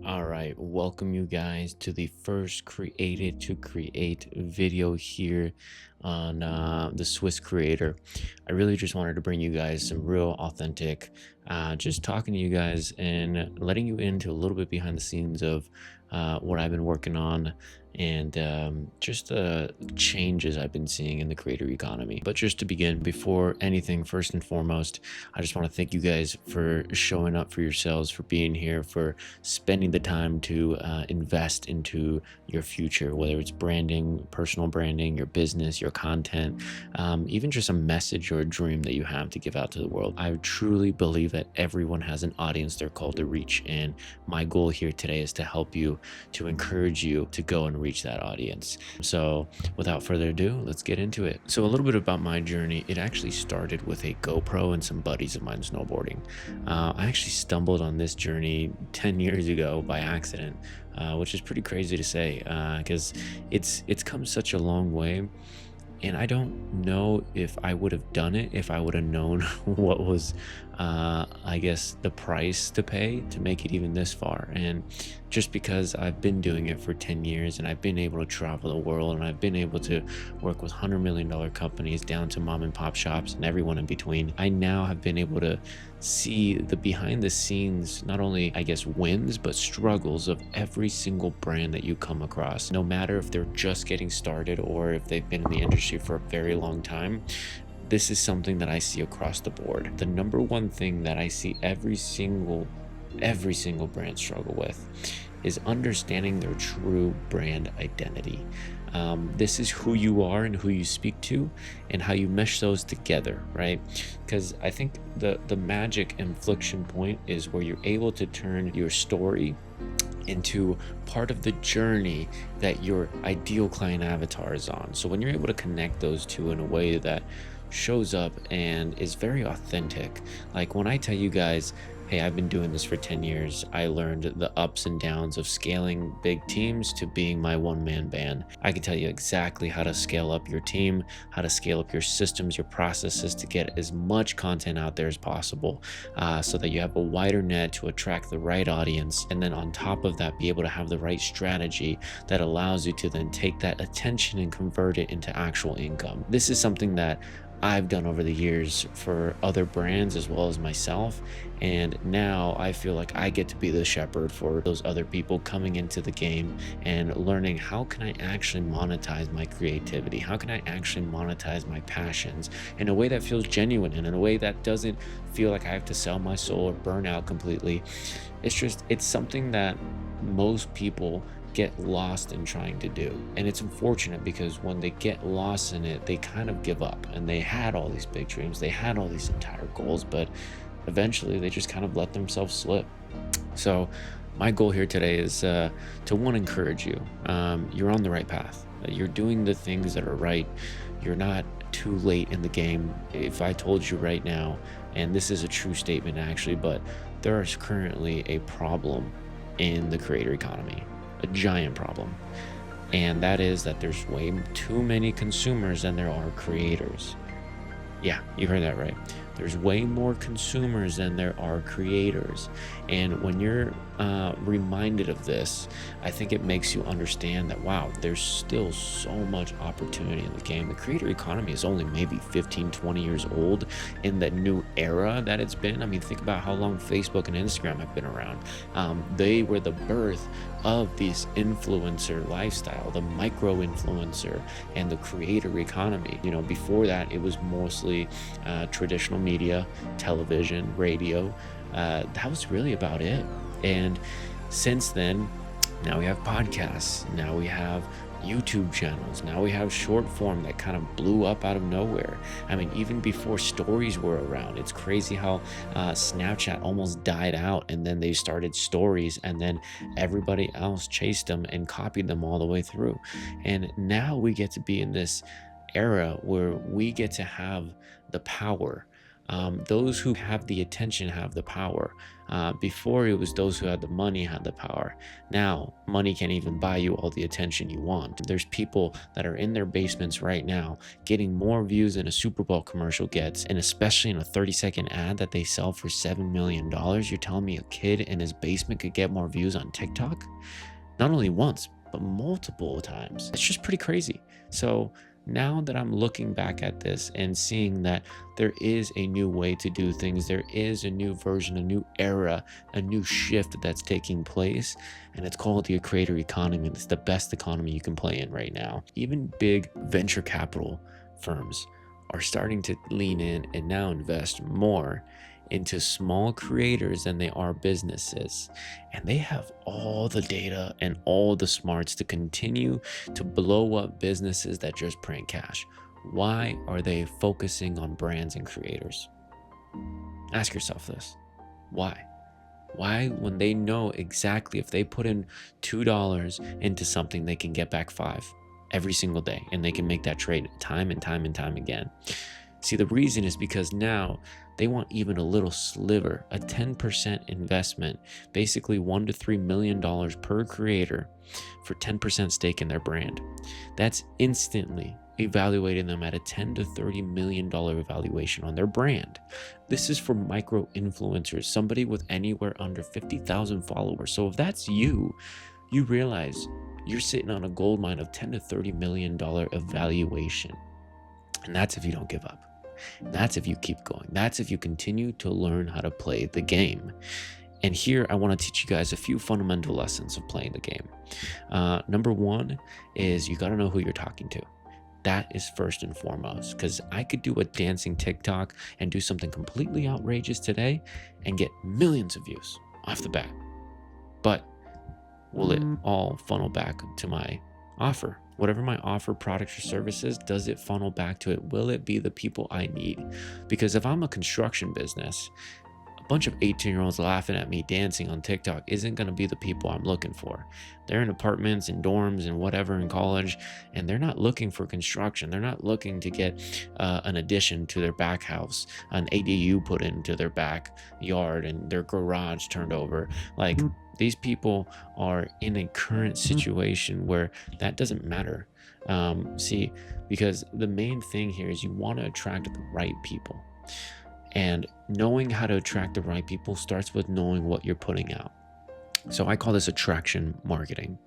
All right, welcome you guys to the first Created to Create video here on the Swiss Creator. I really just wanted to bring you guys some real authentic, just talking to you guys and letting you into a little bit behind the scenes of what I've been working on and just the changes I've been seeing in the creator economy. But just to begin, before anything, first and foremost, I just want to thank you guys for showing up for yourselves, for being here, for spending the time to invest into your future, whether it's branding, personal branding, your business, your content, even just a message or a dream that you have to give out to the world. I truly believe that everyone has an audience they're called to reach. And my goal here today is to help you, to encourage you to go and reach that audience. So without further ado, let's get into it. So a little bit about my journey. It actually started with a GoPro and some buddies of mine snowboarding. I actually stumbled on this journey 10 years ago by accident, which is pretty crazy to say because it's come such a long way. And I don't know if I would have done it if I would have known what was, I guess, the price to pay to make it even this far. And just because I've been doing it for 10 years and I've been able to travel the world and I've been able to work with $100 million companies down to mom and pop shops and everyone in between, I now have been able to see the behind the scenes, not only I guess wins, but struggles of every single brand that you come across, no matter if they're just getting started or if they've been in the industry for a very long time. This is something that I see across the board. The number one thing that I see every single brand struggle with is understanding their true brand identity. This is who you are and who you speak to and how you mesh those together, right? Because I think the magic inflection point is where you're able to turn your story into part of the journey that your ideal client avatar is on. So when you're able to connect those two in a way that shows up and is very authentic, like when I tell you guys, hey, I've been doing this for 10 years. I learned the ups and downs of scaling big teams to being my one-man band. I can tell you exactly how to scale up your team, how to scale up your systems, your processes to get as much content out there as possible so that you have a wider net to attract the right audience. And then on top of that, be able to have the right strategy that allows you to then take that attention and convert it into actual income. This is something that I've done over the years for other brands as well as myself. And now I feel like I get to be the shepherd for those other people coming into the game and learning how can I actually monetize my creativity? How can I actually monetize my passions in a way that feels genuine and in a way that doesn't feel like I have to sell my soul or burn out completely. It's something that most people get lost in trying to do. And it's unfortunate because when they get lost in it, they kind of give up, and they had all these big dreams, they had all these entire goals, but eventually they just kind of let themselves slip. So my goal here today is to one, encourage you. You're on the right path. You're doing the things that are right. You're not too late in the game. If I told you right now, and this is a true statement actually, but there is currently a problem in the creator economy, a giant problem, and that is that there's way too many consumers than there are creators. Yeah, you heard that right. There's way more consumers than there are creators. And when you're reminded of this, I think it makes you understand that, wow, there's still so much opportunity in the game. The creator economy is only maybe 15, 20 years old in the new era that it's been. I mean, think about how long Facebook and Instagram have been around. They were the birth of this influencer lifestyle, the micro influencer and the creator economy. You know, before that, it was mostly traditional media, television, radio. That was really about it. And since then, now we have podcasts, now we have YouTube channels, now we have short form that kind of blew up out of nowhere. I mean, even before stories were around, it's crazy how Snapchat almost died out, and then they started stories, and then everybody else chased them and copied them all the way through. And now we get to be in this era where we get to have the power Those who have the attention have the power. Before, it was those who had the money had the power. Now money can't even buy you all the attention you want. There's people that are in their basements right now getting more views than a Super Bowl commercial gets, and especially in a 30-second ad that they sell for $7 million. You're telling me a kid in his basement could get more views on TikTok? Not only once, but multiple times. It's just pretty crazy. So now that I'm looking back at this and seeing that there is a new way to do things, there is a new version, a new era, a new shift that's taking place, and it's called the creator economy. It's the best economy you can play in right now. Even big venture capital firms are starting to lean in and now invest more into small creators than they are businesses. And they have all the data and all the smarts to continue to blow up businesses that just print cash. Why are they focusing on brands and creators? Ask yourself this. Why? Why, when they know exactly if they put in $2 into something, they can get back 5 every single day, and they can make that trade time and time and time again? See, the reason is because now they want even a little sliver, a 10% investment, basically $1 to $3 million per creator for 10% stake in their brand. That's instantly evaluating them at a $10 to $30 million evaluation on their brand. This is for micro influencers, somebody with anywhere under 50,000 followers. So if that's you, you realize you're sitting on a gold mine of $10 to $30 million evaluation. And that's if you don't give up. That's if you keep going. That's if you continue to learn how to play the game. And here I want to teach you guys a few fundamental lessons of playing the game. Number one is you got to know who you're talking to. That is first and foremost, because I could do a dancing TikTok and do something completely outrageous today and get millions of views off the bat. But will it all funnel back to my offer? Whatever my offer, product or services, does it funnel back to it? Will it be the people I need? Because if I'm a construction business, a bunch of 18-year-olds laughing at me dancing on TikTok isn't going to be the people I'm looking for. They're in apartments and dorms and whatever in college, and they're not looking for construction. They're not looking to get an addition to their back house, an ADU put into their backyard and their garage turned over. Like, these people are in a current situation where that doesn't matter. See, because the main thing here is you want to attract the right people. And knowing how to attract the right people starts with knowing what you're putting out. So I call this attraction marketing.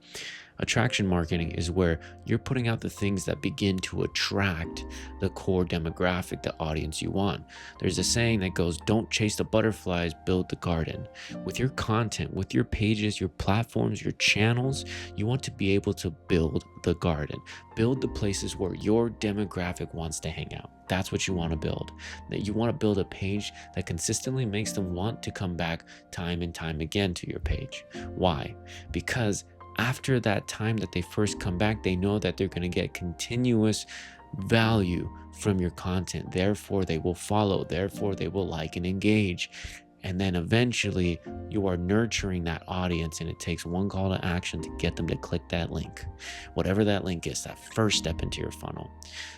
Attraction marketing is where you're putting out the things that begin to attract the core demographic, the audience you want. There's a saying that goes, don't chase the butterflies, build the garden. With your content, with your pages, your platforms, your channels, you want to be able to build the garden. Build the places where your demographic wants to hang out. That's what you want to build. That you want to build a page that consistently makes them want to come back time and time again to your page. Why? Because after that time that they first come back, they know that they're going to get continuous value from your content. Therefore, they will follow. Therefore, they will like and engage. And then eventually you are nurturing that audience, and it takes one call to action to get them to click that link. Whatever that link is, that first step into your funnel.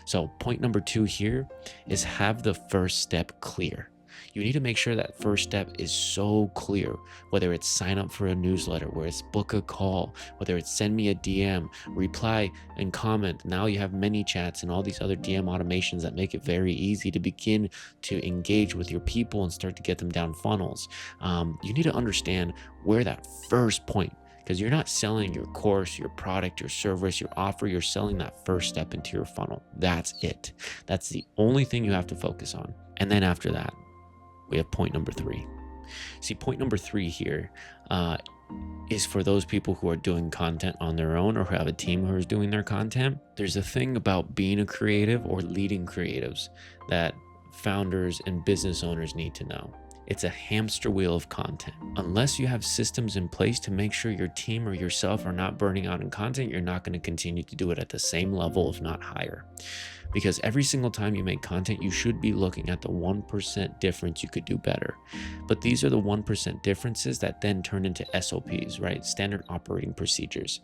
So point number 2 here is have the first step clear. You need to make sure that first step is so clear, whether it's sign up for a newsletter, whether it's book a call, whether it's send me a DM, reply and comment. Now you have many chats and all these other DM automations that make it very easy to begin to engage with your people and start to get them down funnels. You need to understand where that first point, because you're not selling your course, your product, your service, your offer. You're selling that first step into your funnel. That's it. That's the only thing you have to focus on. And then after that, we have point number 3. See, point number 3 here is for those people who are doing content on their own or who have a team who is doing their content. There's a thing about being a creative or leading creatives that founders and business owners need to know. It's a hamster wheel of content. Unless you have systems in place to make sure your team or yourself are not burning out in content, you're not going to continue to do it at the same level, if not higher. Because every single time you make content, you should be looking at the 1% difference you could do better. But these are the 1% differences that then turn into SOPs, right? Standard operating procedures.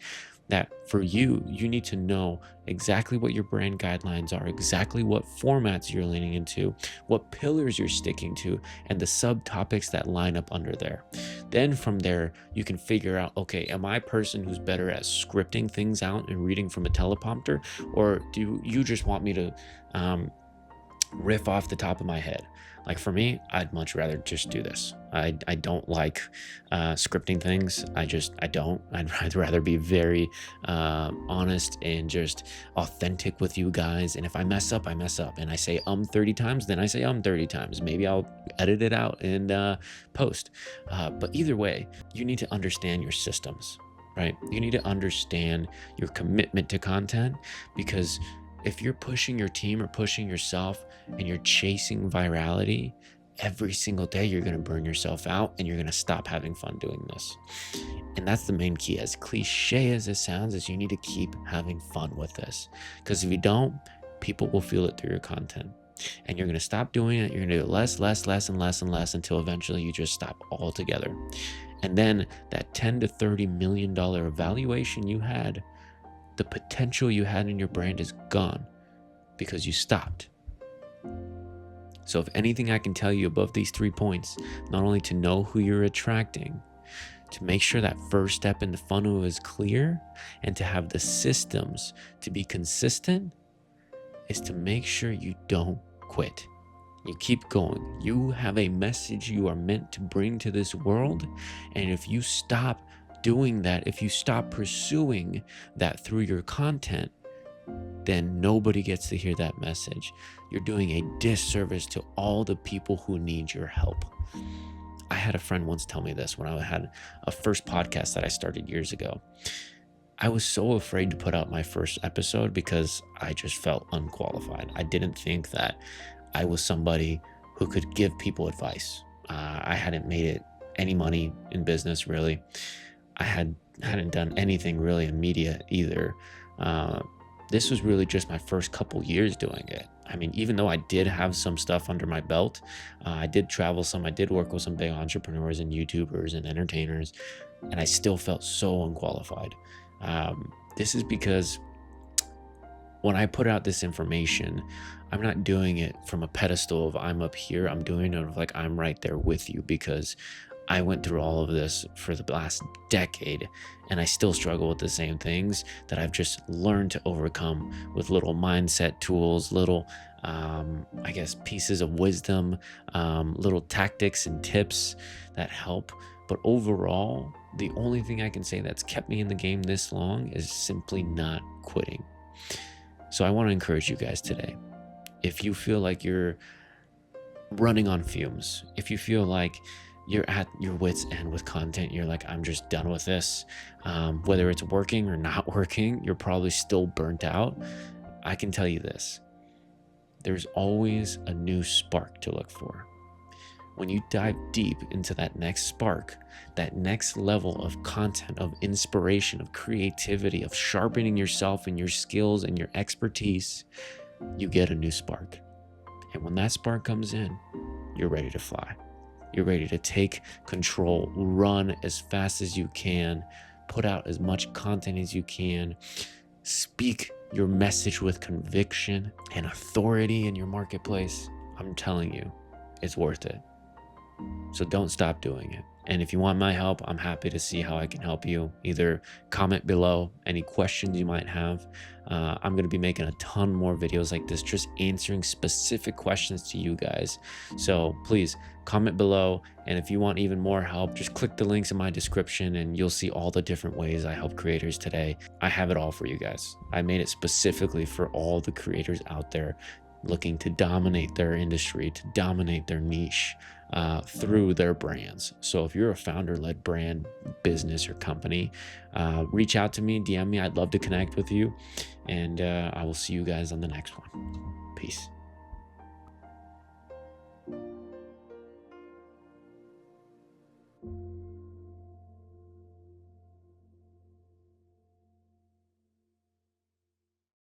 that for you, you need to know exactly what your brand guidelines are, exactly what formats you're leaning into, what pillars you're sticking to, and the subtopics that line up under there. Then from there, you can figure out, okay, am I a person who's better at scripting things out and reading from a teleprompter, or do you just want me to riff off the top of my head? Like for me, I'd much rather just do this. I don't like scripting things. I don't. I'd rather be very honest and just authentic with you guys. And if I mess up, I mess up. And I say 30 times, then I say 30 times. Maybe I'll edit it out and post. But either way, you need to understand your systems, right? You need to understand your commitment to content, because if you're pushing your team or pushing yourself and you're chasing virality every single day, you're going to burn yourself out and you're going to stop having fun doing this. And that's the main key. As cliche as it sounds, is you need to keep having fun with this, because if you don't, people will feel it through your content and you're going to stop doing it. You're going to do it less and less until eventually you just stop altogether. And then that $10 to $30 million evaluation you had, the potential you had in your brand is gone because you stopped. So if anything I can tell you above these 3 points, not only to know who you're attracting, to make sure that first step in the funnel is clear, and to have the systems to be consistent, is to make sure you don't quit. You keep going. You have a message you are meant to bring to this world, and if you stop doing that, if you stop pursuing that through your content, then nobody gets to hear that message. You're doing a disservice to all the people who need your help. I had a friend once tell me this when I had a first podcast that I started years ago. I was so afraid to put out my first episode because I just felt unqualified. I didn't think that I was somebody who could give people advice. I hadn't made it any money in business, really. I hadn't done anything really in media either. This was really just my first couple years doing it. I mean, even though I did have some stuff under my belt, I did travel some, I did work with some big entrepreneurs and YouTubers and entertainers, and I still felt so unqualified. This is because when I put out this information, I'm not doing it from a pedestal of I'm up here. I'm doing it of like I'm right there with you, because I went through all of this for the last decade, and I still struggle with the same things that I've just learned to overcome with little mindset tools, little, I guess, pieces of wisdom, little tactics and tips that help. But overall, the only thing I can say that's kept me in the game this long is simply not quitting. So I want to encourage you guys today. If you feel like you're running on fumes, if you feel like you're at your wit's end with content, you're like, I'm just done with this, whether it's working or not working, you're probably still burnt out, I can tell you this: there's always a new spark to look for. When you dive deep into that next spark, that next level of content, of inspiration, of creativity, of sharpening yourself and your skills and your expertise, you get a new spark. And when that spark comes in, you're ready to fly. You're ready to take control, run as fast as you can, put out as much content as you can, speak your message with conviction and authority in your marketplace. I'm telling you, it's worth it. So don't stop doing it. And if you want my help, I'm happy to see how I can help you. Either comment below any questions you might have. I'm going to be making a ton more videos like this, just answering specific questions to you guys. So please comment below. And if you want even more help, just click the links in my description and you'll see all the different ways I help creators today. I have it all for you guys. I made it specifically for all the creators out there looking to dominate their industry, to dominate their niche through their brands. So if you're a founder-led brand, business, or company, reach out to me, DM me. I'd love to connect with you. And I will see you guys on the next one. Peace.